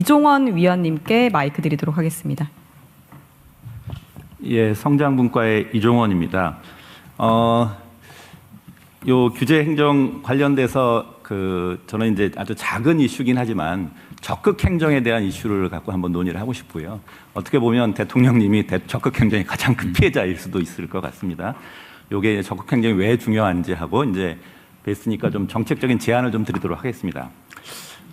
이종원 위원님께 마이크 드리도록 하겠습니다. 예, 성장분과의 이종원입니다. 요 규제 행정 관련돼서 저는 이제 아주 작은 이슈긴 하지만 적극 행정에 대한 이슈를 갖고 한번 논의를 하고 싶고요. 어떻게 보면 대통령님이 적극 행정의 가장 큰 피해자일 수도 있을 것 같습니다. 요게 적극 행정이 왜 중요한지 하고 이제 뵀으니까 좀 정책적인 제안을 좀 드리도록 하겠습니다.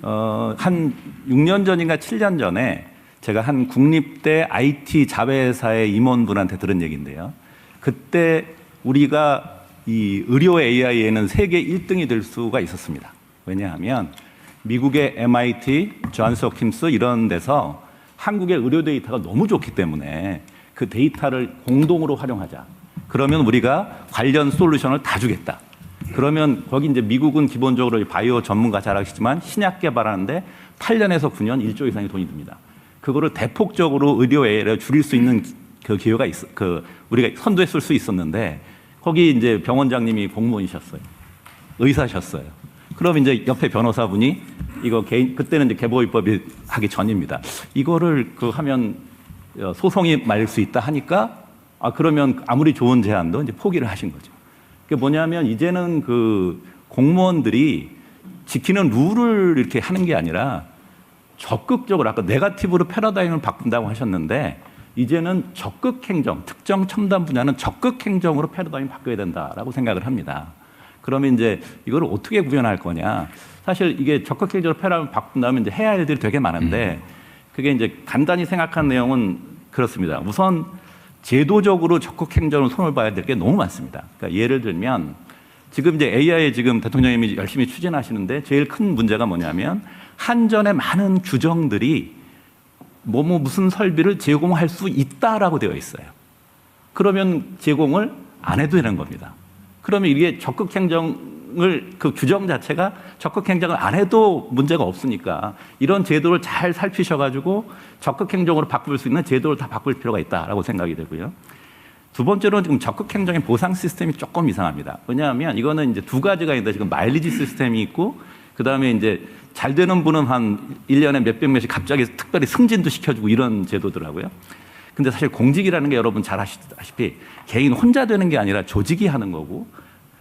한 6년 전인가 7년 전에 제가 한 국립대 IT 자회사의 임원분한테 들은 얘기인데요. 그때 우리가 이 의료 AI에는 세계 1등이 될 수가 있었습니다. 왜냐하면 미국의 MIT, 존스 홉킨스 이런 데서 한국의 의료 데이터가 너무 좋기 때문에 그 데이터를 공동으로 활용하자. 그러면 우리가 관련 솔루션을 다 주겠다. 그러면 거기 이제 미국은 기본적으로 바이오 전문가 잘 아시지만 신약 개발하는데 8년에서 9년 1조 이상의 돈이 듭니다. 그거를 대폭적으로 의료 AI를 줄일 수 있는 그 기회가 우리가 선도했을 수 있었는데 거기 이제 병원장님이 공무원이셨어요. 의사셨어요. 그럼 이제 옆에 변호사분이 이거 그때는 이제 개보입법이 하기 전입니다. 이거를 하면 소송이 말릴 수 있다 하니까 그러면 아무리 좋은 제안도 이제 포기를 하신 거죠. 그게 뭐냐면 이제는 그 공무원들이 지키는 룰을 이렇게 하는 게 아니라 적극적으로 아까 네거티브로 패러다임을 바꾼다고 하셨는데 이제는 적극 행정, 특정 첨단 분야는 적극 행정으로 패러다임 바꿔야 된다라고 생각을 합니다. 그러면 이제 이걸 어떻게 구현할 거냐? 사실 이게 적극 행정으로 패러다임 바꾼다면 이제 해야 할 일들이 되게 많은데 그게 이제 간단히 생각한 내용은 그렇습니다. 우선 제도적으로 적극 행정으로 손을 봐야 될 게 너무 많습니다. 그러니까 예를 들면 지금 이제 AI 지금 대통령님이 열심히 추진하시는데 제일 큰 문제가 뭐냐면 한전의 많은 규정들이 무슨 설비를 제공할 수 있다라고 되어 있어요. 그러면 제공을 안 해도 되는 겁니다. 그러면 이게 적극 행정을 그 규정 자체가 적극 행정을 안 해도 문제가 없으니까 이런 제도를 잘 살피셔가지고 적극 행정으로 바꿀 수 있는 제도를 다 바꿀 필요가 있다라고 생각이 되고요. 두 번째로는 지금 적극 행정의 보상 시스템이 조금 이상합니다. 왜냐하면 이거는 이제 두 가지가 있는데 지금 마일리지 시스템이 있고 그 다음에 이제 잘 되는 분은 한 1년에 몇백 명씩 갑자기 특별히 승진도 시켜주고 이런 제도더라고요. 근데 사실 공직이라는 게 여러분 잘 아시다시피 개인 혼자 되는 게 아니라 조직이 하는 거고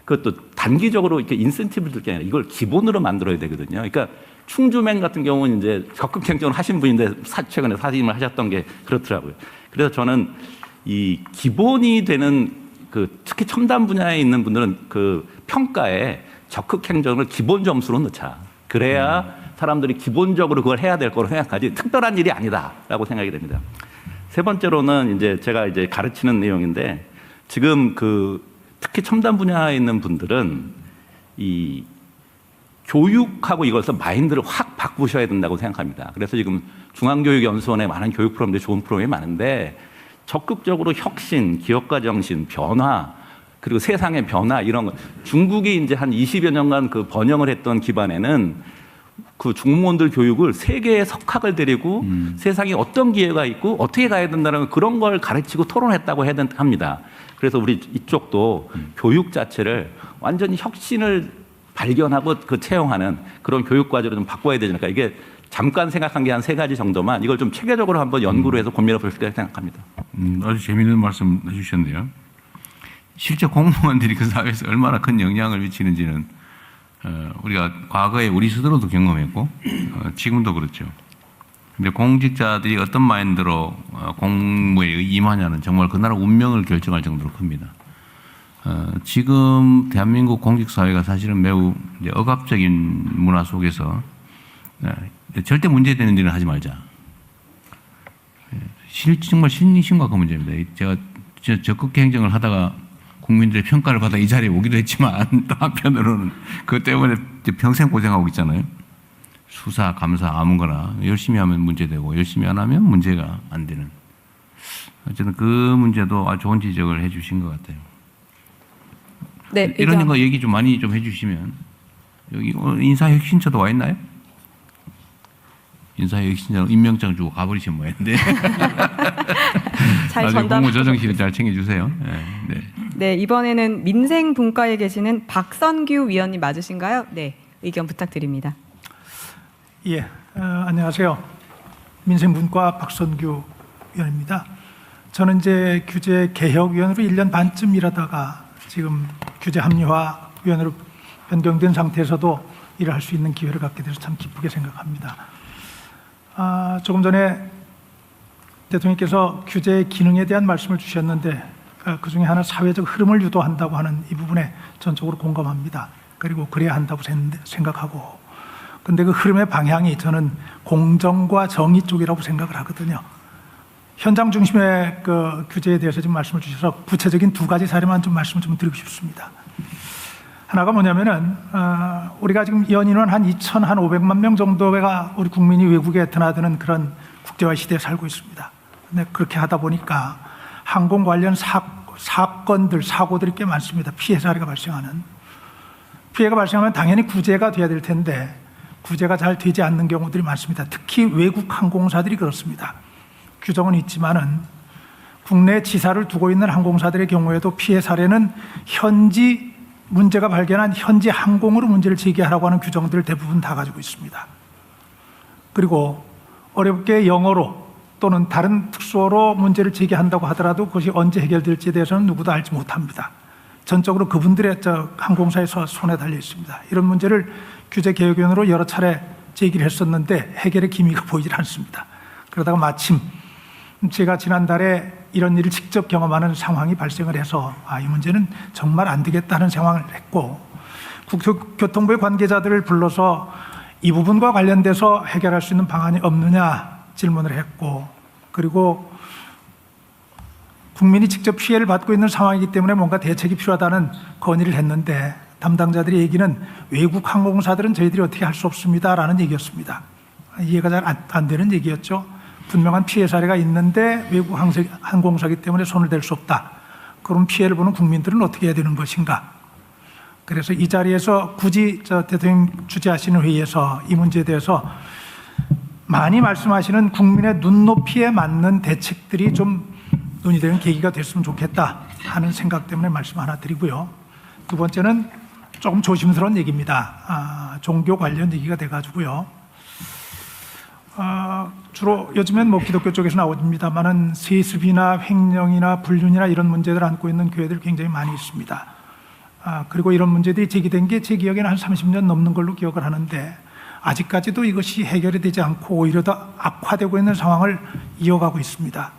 그것도 단기적으로 이렇게 인센티브를 줄 게 아니라 이걸 기본으로 만들어야 되거든요. 그러니까 충주맹 같은 경우는 이제 적극 행정을 하신 분인데 최근에 사임을 하셨던 게 그렇더라고요. 그래서 저는 이 기본이 되는 특히 첨단 분야에 있는 분들은 그 평가에 적극 행정을 기본 점수로 넣자. 그래야 사람들이 기본적으로 그걸 해야 될 거로 생각하지 특별한 일이 아니다라고 생각이 됩니다. 세 번째로는 이제 제가 이제 가르치는 내용인데 지금 특히 첨단 분야에 있는 분들은 이 교육하고 이것을 마인드를 확 바꾸셔야 된다고 생각합니다. 그래서 지금 중앙교육연수원에 많은 교육 프로그램들이 좋은 프로그램이 많은데 적극적으로 혁신, 기업가 정신, 변화 그리고 세상의 변화 이런 거 중국이 이제 한 20여 년간 그 번영을 했던 기반에는 그 중무원들 교육을 세계의 석학을 데리고 세상에 어떤 기회가 있고 어떻게 가야 된다는 그런 걸 가르치고 토론했다고 해야 합니다. 그래서 우리 이쪽도 교육 자체를 완전히 혁신을 발견하고 채용하는 그런 교육 과제로 좀 바꿔야 되니까 이게 잠깐 생각한 게 한 3가지 정도만 이걸 좀 체계적으로 한번 연구를 해서 고민해 볼 수 있다고 생각합니다. 아주 재미있는 말씀 해주셨네요. 실제 공무원들이 그 사회에서 얼마나 큰 영향을 미치는지는 우리가 과거에 우리 스스로도 경험했고 지금도 그렇죠. 근데 공직자들이 어떤 마인드로 공무에 임하냐는 정말 그 나라 운명을 결정할 정도로 큽니다. 지금 대한민국 공직사회가 사실은 매우 이제 억압적인 문화 속에서 절대 문제되는 일은 하지 말자. 정말 심각한 문제입니다. 제가 적극 행정을 하다가 국민들의 평가를 받아 이 자리에 오기도 했지만 또 한편으로는 그것 때문에 평생 고생하고 있잖아요. 수사, 감사 아무거나 열심히 하면 문제되고 열심히 안 하면 문제가 안 되는. 어쨌든 그 문제도 아주 좋은 지적을 해 주신 것 같아요. 네, 이런 거 얘기 좀 많이 좀 해주시면. 여기 인사혁신처도 와 있나요? 인사혁신처는 임명장 주고 가버리신 모양인데. 잘 나중에 전담. 국무조정실을 잘 챙겨주세요. 네. 네, 이번에는 민생분과에 계시는 박선규 위원님 맞으신가요? 네, 의견 부탁드립니다. 예, 안녕하세요. 민생분과 박선규 위원입니다. 저는 이제 규제 개혁위원으로 1년 반쯤 일하다가 지금 규제 합리화 위원으로 변경된 상태에서도 일을 할 수 있는 기회를 갖게 돼서 참 기쁘게 생각합니다. 조금 전에 대통령께서 규제 기능에 대한 말씀을 주셨는데 그 중에 하나 사회적 흐름을 유도한다고 하는 이 부분에 전적으로 공감합니다. 그리고 그래야 한다고 생각하고, 근데 그 흐름의 방향이 저는 공정과 정의 쪽이라고 생각을 하거든요. 현장 중심의 그 규제에 대해서 지금 말씀을 주셔서 구체적인 두 가지 사례만 좀 말씀을 좀 드리고 싶습니다. 하나가 뭐냐면은 우리가 지금 연인원 한 2,500만 명 정도가 우리 국민이 외국에 드나드는 그런 국제화 시대에 살고 있습니다. 근데 그렇게 하다 보니까 항공 관련 사건들, 사고들이 꽤 많습니다. 피해 사례가 발생하는. 피해가 발생하면 당연히 구제가 돼야 될 텐데 구제가 잘 되지 않는 경우들이 많습니다. 특히 외국 항공사들이 그렇습니다. 규정은 있지만은 국내 지사를 두고 있는 항공사들의 경우에도 피해 사례는 현지 문제가 발견한 현지 항공으로 문제를 제기하라고 하는 규정들을 대부분 다 가지고 있습니다. 그리고 어렵게 영어로 또는 다른 특수어로 문제를 제기한다고 하더라도 그것이 언제 해결될지에 대해서는 누구도 알지 못합니다. 전적으로 그분들의 항공사의 손에 달려 있습니다. 이런 문제를 규제개혁위원으로 여러 차례 제기를 했었는데 해결의 기미가 보이질 않습니다. 그러다가 마침 제가 지난달에 이런 일을 직접 경험하는 상황이 발생을 해서 이 문제는 정말 안 되겠다는 상황을 했고, 국토교통부의 관계자들을 불러서 이 부분과 관련돼서 해결할 수 있는 방안이 없느냐 질문을 했고, 그리고 국민이 직접 피해를 받고 있는 상황이기 때문에 뭔가 대책이 필요하다는 건의를 했는데 담당자들의 얘기는 외국 항공사들은 저희들이 어떻게 할 수 없습니다라는 얘기였습니다. 이해가 잘 안 되는 얘기였죠. 분명한 피해 사례가 있는데 외국 항공사이기 때문에 손을 댈 수 없다. 그럼 피해를 보는 국민들은 어떻게 해야 되는 것인가? 그래서 이 자리에서 굳이 대통령 주재하시는 회의에서 이 문제에 대해서 많이 말씀하시는 국민의 눈높이에 맞는 대책들이 좀 논의되는 계기가 됐으면 좋겠다 하는 생각 때문에 말씀 하나 드리고요. 두 번째는 조금 조심스러운 얘기입니다. 종교 관련 얘기가 돼가지고요. 주로 요즘엔 뭐 기독교 쪽에서 나옵니다만은 세습이나 횡령이나 불륜이나 이런 문제들을 안고 있는 교회들 굉장히 많이 있습니다. 그리고 이런 문제들이 제기된 게 제 기억에는 한 30년 넘는 걸로 기억을 하는데 아직까지도 이것이 해결이 되지 않고 오히려 더 악화되고 있는 상황을 이어가고 있습니다.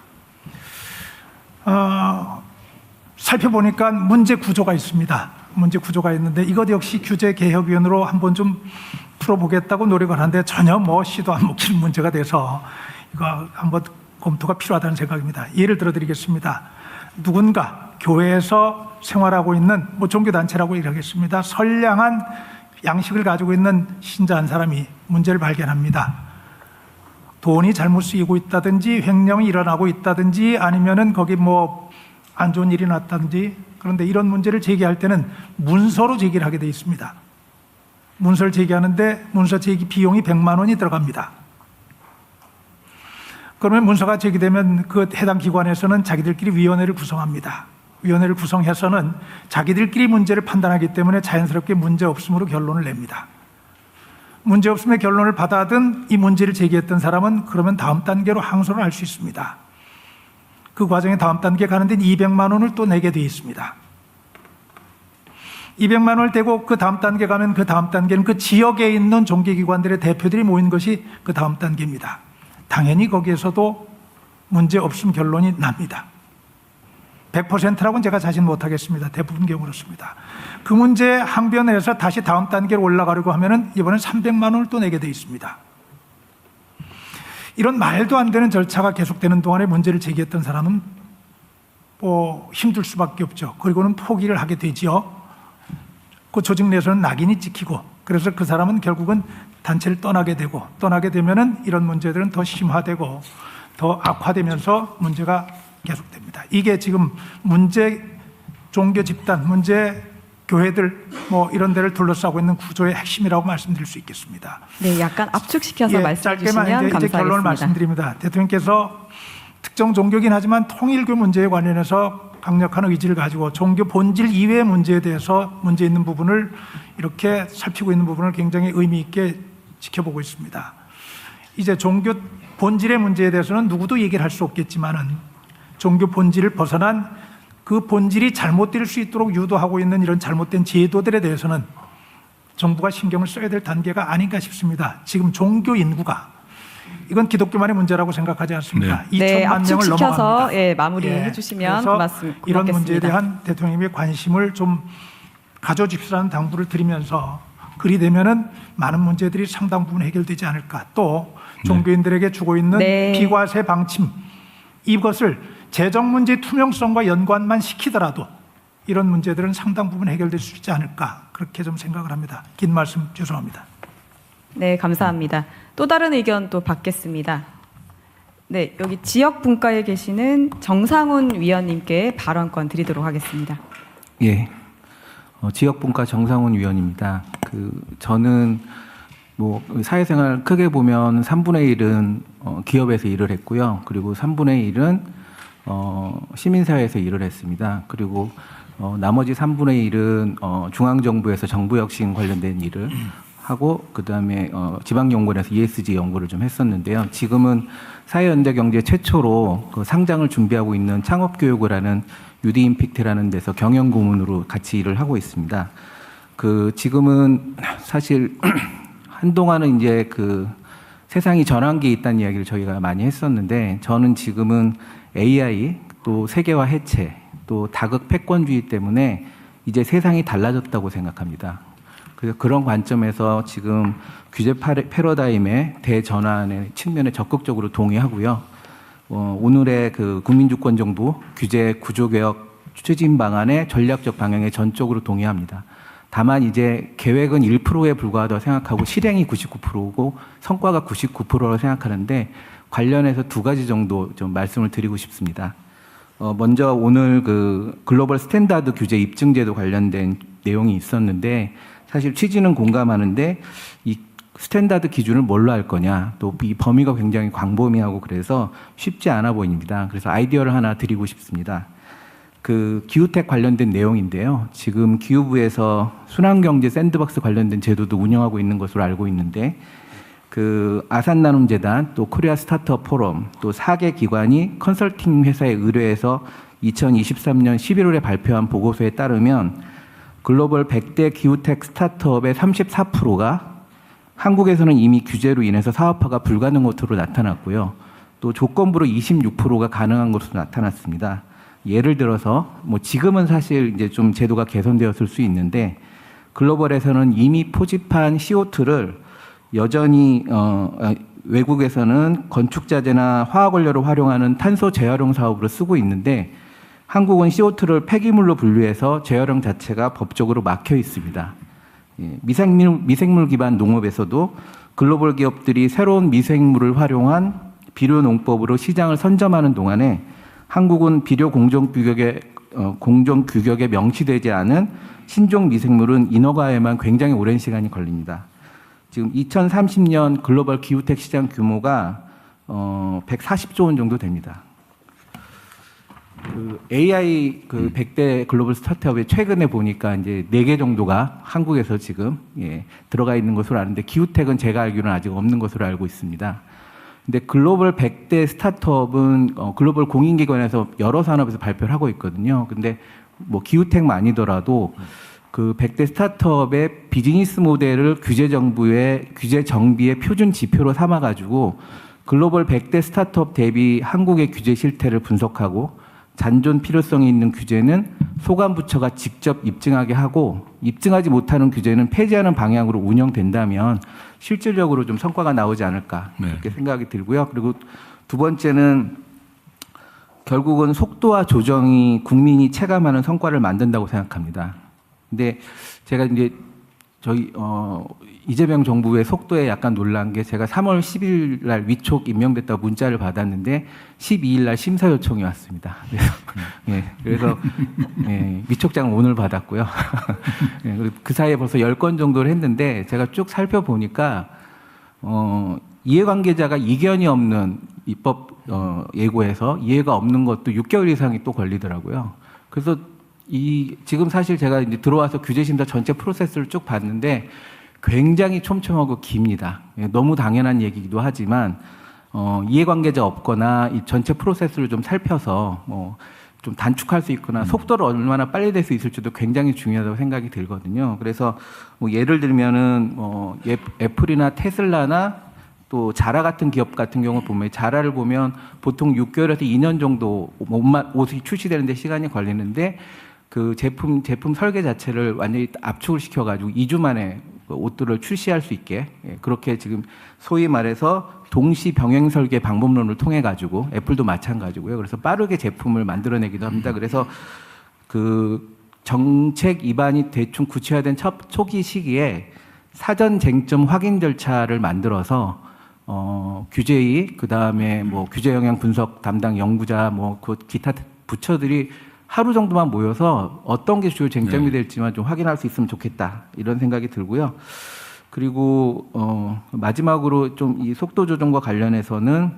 살펴보니까 문제 구조가 있습니다. 문제 구조가 있는데 이것 역시 규제개혁위원으로 한번 좀 풀어보겠다고 노력을 하는데 전혀 뭐 시도 안 먹히는 문제가 돼서 이거 한번 검토가 필요하다는 생각입니다. 예를 들어 드리겠습니다. 누군가 교회에서 생활하고 있는 뭐 종교단체라고 얘기하겠습니다. 선량한 양식을 가지고 있는 신자 한 사람이 문제를 발견합니다. 돈이 잘못 쓰이고 있다든지 횡령이 일어나고 있다든지 아니면은 거기 뭐 안 좋은 일이 났다든지, 그런데 이런 문제를 제기할 때는 문서로 제기를 하게 되어 있습니다. 문서를 제기하는데 문서 제기 비용이 100만 원이 들어갑니다. 그러면 문서가 제기되면 그 해당 기관에서는 자기들끼리 위원회를 구성합니다. 위원회를 구성해서는 자기들끼리 문제를 판단하기 때문에 자연스럽게 문제 없음으로 결론을 냅니다. 문제 없음의 결론을 받아든 이 문제를 제기했던 사람은 그러면 다음 단계로 항소를 할 수 있습니다. 그 과정에 다음 단계 가는 데는 200만 원을 또 내게 되어 있습니다. 200만 원을 떼고 그 다음 단계 가면 그 다음 단계는 그 지역에 있는 종교기관들의 대표들이 모인 것이 그 다음 단계입니다. 당연히 거기에서도 문제 없음 결론이 납니다. 100%라고는 제가 자신 못하겠습니다. 대부분 경우 그렇습니다. 그 문제 항변해서 다시 다음 단계로 올라가려고 하면은 이번엔 300만 원을 또 내게 되어 있습니다. 이런 말도 안 되는 절차가 계속되는 동안에 문제를 제기했던 사람은 뭐 힘들 수밖에 없죠. 그리고는 포기를 하게 되지요. 그 조직 내에서는 낙인이 찍히고, 그래서 그 사람은 결국은 단체를 떠나게 되고, 떠나게 되면은 이런 문제들은 더 심화되고 더 악화되면서 문제가 계속됩니다. 이게 지금 문제 종교 집단, 문제 교회들 뭐 이런 데를 둘러싸고 있는 구조의 핵심이라고 말씀드릴 수 있겠습니다. 네, 약간 압축시켜서 말씀해 주시면 짧게만 이제 감사하겠습니다. 결론을 말씀드립니다. 대통령께서 특정 종교긴 하지만 통일교 문제에 관련해서 강력한 의지를 가지고 종교 본질 이외의 문제에 대해서 문제 있는 부분을 이렇게 살피고 있는 부분을 굉장히 의미 있게 지켜보고 있습니다. 이제 종교 본질의 문제에 대해서는 누구도 얘기를 할 수 없겠지만은 종교 본질을 벗어난 그 본질이 잘못될 수 있도록 유도하고 있는 이런 잘못된 제도들에 대해서는 정부가 신경을 써야 될 단계가 아닌가 싶습니다. 지금 종교 인구가 이건 기독교만의 문제라고 생각하지 않습니다. 네, 2천만 명을 압축시켜서 넘어갑니다. 마무리해 주시면 그래서 이런 문제에 고맙겠습니다. 대한 대통령님의 관심을 좀 가져주시라는 당부를 드리면서 그리 되면은 많은 문제들이 상당 부분 해결되지 않을까. 또 종교인들에게 주고 있는 네. 비과세 방침 이것을 재정 문제 투명성과 연관만 시키더라도 이런 문제들은 상당 부분 해결될 수 있지 않을까 그렇게 좀 생각을 합니다. 긴 말씀 죄송합니다. 네, 감사합니다. 또 다른 의견 또 받겠습니다. 네, 여기 지역 분과에 계시는 정상훈 위원님께 발언권 드리도록 하겠습니다. 예, 지역분과 정상훈 위원입니다. 저는 뭐 사회생활 크게 보면 3분의 1은 기업에서 일을 했고요. 그리고 3분의 1은 시민사회에서 일을 했습니다. 그리고 나머지 3분의 1은 중앙정부에서 정부혁신 관련된 일을 하고 그다음에 지방연구원에서 ESG 연구를 좀 했었는데요. 지금은 사회연대경제 최초로 그 상장을 준비하고 있는 창업교육을 하는 유디임팩트라는 데서 경영고문으로 같이 일을 하고 있습니다. 지금은 사실 한동안은 이제 세상이 전환기에 있다는 이야기를 저희가 많이 했었는데 저는 지금은 AI 또 세계화 해체 또 다극 패권주의 때문에 이제 세상이 달라졌다고 생각합니다. 그래서 그런 관점에서 지금 규제 패러다임의 대전환의 측면에 적극적으로 동의하고요. 오늘의 국민주권정부 규제 구조개혁 추진 방안의 전략적 방향에 전적으로 동의합니다. 다만 이제 계획은 1%에 불과하다고 생각하고 실행이 99%고 성과가 99%라고 생각하는데 관련해서 두 가지 정도 좀 말씀을 드리고 싶습니다. 먼저 오늘 글로벌 스탠다드 규제 입증제도 관련된 내용이 있었는데 사실 취지는 공감하는데 이 스탠다드 기준을 뭘로 할 거냐 또 이 범위가 굉장히 광범위하고 그래서 쉽지 않아 보입니다. 그래서 아이디어를 하나 드리고 싶습니다. 기후텍 관련된 내용인데요. 지금 기후부에서 순환경제 샌드박스 관련된 제도도 운영하고 있는 것으로 알고 있는데 아산나눔재단 또 코리아 스타트업 포럼 또 4개 기관이 컨설팅 회사에 의뢰해서 2023년 11월에 발표한 보고서에 따르면 글로벌 100대 기후텍 스타트업의 34%가 한국에서는 이미 규제로 인해서 사업화가 불가능한 것으로 나타났고요. 또 조건부로 26%가 가능한 것으로 나타났습니다. 예를 들어서 지금은 사실 이제 좀 제도가 개선되었을 수 있는데 글로벌에서는 이미 포집한 CO2를 여전히 외국에서는 건축자재나 화학원료를 활용하는 탄소 재활용 사업으로 쓰고 있는데 한국은 CO2를 폐기물로 분류해서 재활용 자체가 법적으로 막혀 있습니다. 미생물 기반 농업에서도 글로벌 기업들이 새로운 미생물을 활용한 비료 농법으로 시장을 선점하는 동안에 한국은 비료 공정 규격에 명시되지 않은 신종 미생물은 인허가에만 굉장히 오랜 시간이 걸립니다. 지금 2030년 글로벌 기후텍 시장 규모가 140조 원 정도 됩니다. AI 100대 글로벌 스타트업에 최근에 보니까 이제 4개 정도가 한국에서 지금 들어가 있는 것으로 아는데 기후텍은 제가 알기로는 아직 없는 것으로 알고 있습니다. 근데 글로벌 100대 스타트업은 글로벌 공인기관에서 여러 산업에서 발표를 하고 있거든요. 근데 기후텍만 아니더라도 100대 스타트업의 비즈니스 모델을 규제 정비의 표준 지표로 삼아가지고 글로벌 100대 스타트업 대비 한국의 규제 실태를 분석하고 잔존 필요성이 있는 규제는 소관부처가 직접 입증하게 하고 입증하지 못하는 규제는 폐지하는 방향으로 운영된다면 실질적으로 좀 성과가 나오지 않을까 그렇게 생각이 들고요. 그리고 두 번째는 결국은 속도와 조정이 국민이 체감하는 성과를 만든다고 생각합니다. 근데 제가 이제 저희 이재명 정부의 속도에 약간 놀란 게 제가 3월 10일 날 위촉 임명됐다고 문자를 받았는데 12일 날 심사 요청이 왔습니다. 그래서 위촉장을 오늘 받았고요. 그 사이에 벌써 10건 정도를 했는데 제가 쭉 살펴보니까 이해관계자가 이견이 없는 입법 예고에서 이해가 없는 것도 6개월 이상이 또 걸리더라고요. 그래서 지금 사실 제가 이제 들어와서 규제심사 전체 프로세스를 쭉 봤는데 굉장히 촘촘하고 깁니다. 예, 너무 당연한 얘기이기도 하지만 이해관계자 없거나 이 전체 프로세스를 좀 살펴서 좀 단축할 수 있거나 속도를 얼마나 빨리 낼 수 있을지도 굉장히 중요하다고 생각이 들거든요. 그래서 뭐 예를 들면은 애플이나 테슬라나 또 자라 같은 기업 같은 경우 보면 자라를 보면 보통 6개월에서 2년 정도 옷이 출시되는데 시간이 걸리는데 그 제품 설계 자체를 완전히 압축을 시켜가지고 2주 만에 그 옷들을 출시할 수 있게 그렇게 지금 소위 말해서 동시 병행 설계 방법론을 통해 가지고 애플도 마찬가지고요. 그래서 빠르게 제품을 만들어내기도 합니다. 그래서 그 정책 입안이 대충 구체화된 초기 시기에 사전 쟁점 확인 절차를 만들어서 규제위 그다음에 뭐 규제 영향 분석 담당 연구자 뭐 그 기타 부처들이 하루 정도만 모여서 어떤 게 주요 쟁점이 될지만 좀 확인할 수 있으면 좋겠다 이런 생각이 들고요. 그리고 마지막으로 좀 이 속도 조정과 관련해서는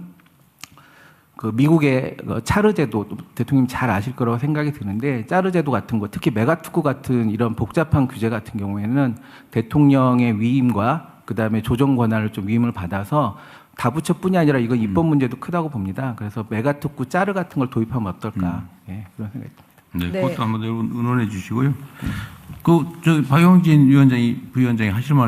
그 미국의 차르 제도 대통령님 잘 아실 거라고 생각이 드는데 차르 제도 같은 거 특히 메가특구 같은 이런 복잡한 규제 같은 경우에는 대통령의 위임과 그다음에 조정 권한을 좀 위임을 받아서 다부처뿐이 아니라 이건 입법 문제도 크다고 봅니다. 그래서 메가특구 짜르 같은 걸 도입하면 어떨까? 예, 그런 생각이 듭니다. 네, 네. 그것도 한번 의논해 주시고요. 그 저 박용진 부위원장이 하실 말.